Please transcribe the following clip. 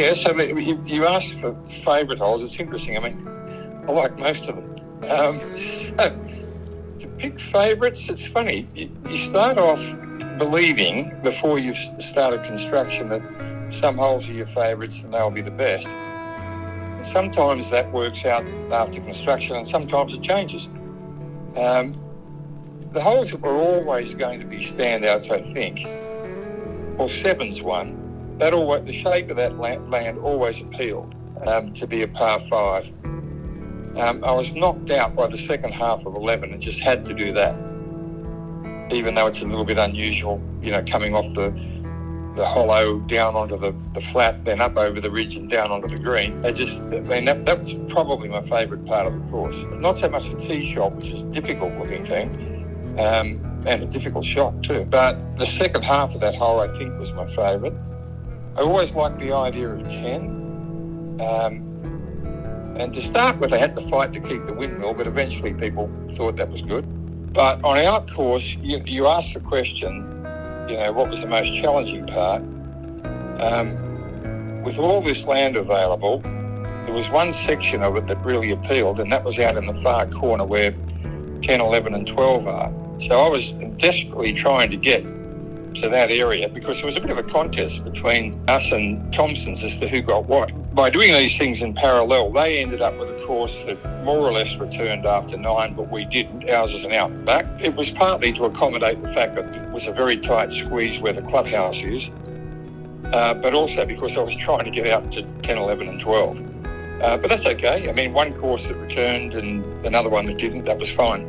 Yeah, so you asked for favourite holes. It's interesting. I mean, I like most of them. So to pick favourites, it's funny. You start off believing before you've started construction that some holes are your favourites and they'll be the best. And sometimes that works out after construction, and sometimes it changes. The holes that were always going to be standouts, I think, well, seven's one. The shape of that land always appealed to be a par 5. I was knocked out by the second half of 11 and just had to do that, even though it's a little bit unusual, coming off the hollow down onto the flat, then up over the ridge and down onto the green. That was probably my favourite part of the course. Not so much the tee shot, which is a difficult looking thing, and a difficult shot too. But the second half of that hole, I think, was my favourite. I always liked the idea of 10. And to start with, I had to fight to keep the windmill, but eventually people thought that was good. But on our course, you asked the question, what was the most challenging part? With all this land available, there was one section of it that really appealed, and that was out in the far corner where 10, 11 and 12 are. So I was desperately trying to get to that area because there was a bit of a contest between us and Thompson's as to who got what. By doing these things in parallel, they ended up with a course that more or less returned after 9, but we didn't. Ours is an out and back. It was partly to accommodate the fact that it was a very tight squeeze where the clubhouse is, but also because I was trying to get out to 10, 11 and 12. But that's okay. I mean, one course that returned and another one that didn't, that was fine.